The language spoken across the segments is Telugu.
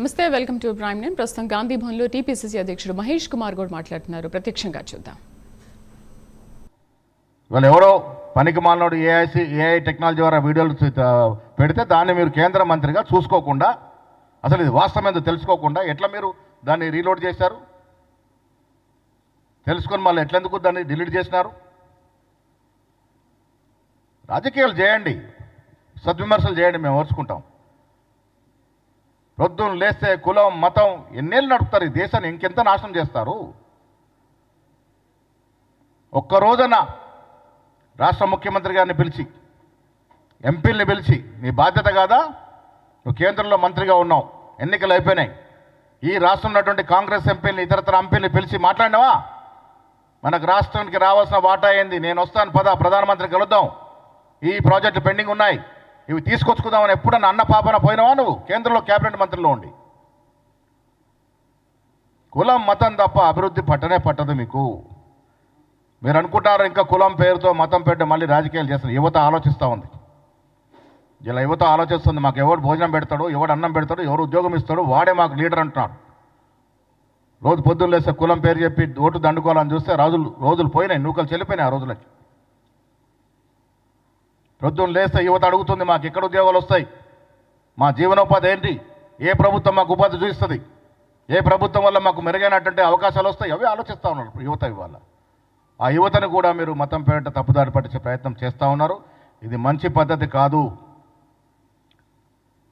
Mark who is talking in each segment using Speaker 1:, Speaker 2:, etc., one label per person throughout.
Speaker 1: నమస్తే, వెల్కమ్ టు ప్రైమ్ నైన్. ప్రస్తుతం గాంధీ భవన్లో టీపీసీసీ అధ్యక్షుడు మహేష్ కుమార్ గౌడ్ మాట్లాడుతున్నారు. ప్రత్యక్షంగా చూద్దాం.
Speaker 2: వాళ్ళు ఎవరో పనికి మాలినోడు ఏఐ టెక్నాలజీ ద్వారా వీడియోలు పెడితే దాన్ని మీరు కేంద్ర మంత్రిగా చూసుకోకుండా, అసలు ఇది వాస్తవం ఏందో తెలుసుకోకుండా ఎట్లా మీరు దాన్ని రీలోడ్ చేశారు? తెలుసుకొని మళ్ళీ ఎట్లెందుకు దాన్ని డిలీట్ చేసినారు? రాజకీయాలు చేయండి, సద్విమర్శలు చేయండి, మేము ఓర్చుకుంటాం. పొద్దున్న లేస్తే కులం మతం ఎన్నేళ్ళు నడుపుతారు ఈ దేశాన్ని? ఇంకెంత నాశనం చేస్తారు? ఒక్కరోజున రాష్ట్ర ముఖ్యమంత్రి గారిని పిలిచి, ఎంపీల్ని పిలిచి, నీ బాధ్యత కాదా? నువ్వు కేంద్రంలో మంత్రిగా ఉన్నావు, ఎన్నికలు అయిపోయినాయి, ఈ రాష్ట్రంలో ఉన్నటువంటి కాంగ్రెస్ ఎంపీని ఇతరతర ఎంపీని పిలిచి మాట్లాడినావా? మనకు రాష్ట్రానికి రావాల్సిన వాటా ఏంది? నేను వస్తాను, ప్రధానమంత్రి కలుద్దాం, ఈ ప్రాజెక్టులు పెండింగ్ ఉన్నాయి, ఇవి తీసుకొచ్చుకుందామని ఎప్పుడన్నా అన్న పాపన పోయినావా నువ్వు? కేంద్రంలో క్యాబినెట్ మంత్రిలో ఉండి కులం మతం తప్ప అభివృద్ధి పట్టదు మీకు. మీరు అనుకుంటారు ఇంకా కులం పేరుతో మతం పేరుతో మళ్ళీ రాజకీయాలు చేస్తారు. యువత ఆలోచిస్తూ ఉంది, ఇలా యువత ఆలోచిస్తుంది. మాకు ఎవడు భోజనం పెడతాడు, ఎవడు అన్నం పెడతాడు, ఎవరు ఉద్యోగం ఇస్తాడు, వాడే మాకు లీడర్ అంటున్నాడు. రోజు పొద్దున్న లేస్తే కులం పేరు చెప్పి ఓటు దండుకోవాలని చూస్తే రోజులు పోయినాయి, నూకలు చెల్లిపోయినాయి ఆ రోజులకి. పొద్దున్న లేస్తే యువత అడుగుతుంది, మాకు ఎక్కడ ఉద్యోగాలు వస్తాయి, మా జీవనోపాధి ఏంటి, ఏ ప్రభుత్వం మాకు ఉపాధి చూపిస్తుంది, ఏ ప్రభుత్వం వల్ల మాకు మెరుగైనటువంటి అవకాశాలు వస్తాయి, అవి ఆలోచిస్తూ ఉన్నారు యువత. ఇవాళ ఆ యువతను కూడా మీరు మతం పేరిట తప్పుదారి పట్టించే ప్రయత్నం చేస్తూ ఉన్నారు. ఇది మంచి పద్ధతి కాదు.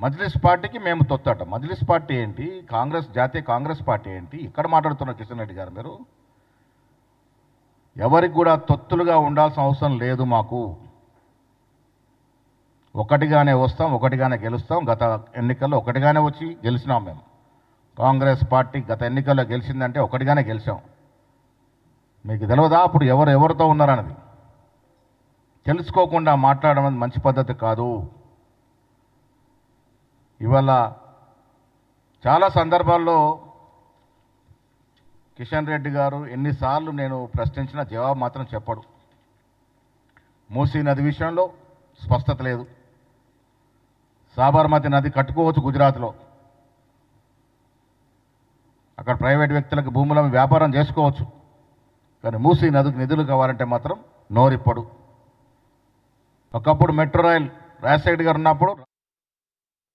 Speaker 2: మజ్లిస్ పార్టీకి మేము తొత్తట. మజ్లిస్ పార్టీ ఏంటి, జాతీయ కాంగ్రెస్ పార్టీ ఏంటి? ఇక్కడ మాట్లాడుతున్నారు కిషన్ రెడ్డి గారు. మీరు ఎవరికి కూడా తొత్తులుగా ఉండాల్సిన అవసరం లేదు. మాకు ఒకటిగానే వస్తాం, ఒకటిగానే గెలుస్తాం. గత ఎన్నికల్లో ఒకటిగానే వచ్చి గెలిచినాం మేము. కాంగ్రెస్ పార్టీ గత ఎన్నికల్లో గెలిచిందంటే ఒకటిగానే గెలిచాం. మీకు తెలియదా అప్పుడు ఎవరితో ఉన్నారన్నది? తెలుసుకోకుండా మాట్లాడడం మంచి పద్ధతి కాదు. ఇవాళ చాలా సందర్భాల్లో కిషన్ రెడ్డి గారు ఎన్నిసార్లు నేను ప్రశ్నించిన జవాబు మాత్రం చెప్పడు. మూసీ నది విషయంలో స్పష్టత లేదు. సాబర్మతి నది కట్టుకోవచ్చు గుజరాత్లో, అక్కడ ప్రైవేట్ వ్యక్తులకు భూములను వ్యాపారం చేసుకోవచ్చు, కానీ మూసీ నదికి నిధులు కావాలంటే మాత్రం నోరిప్పడు. ఒకప్పుడు మెట్రో రైల్ రాజశేఖర్ గారు ఉన్నప్పుడు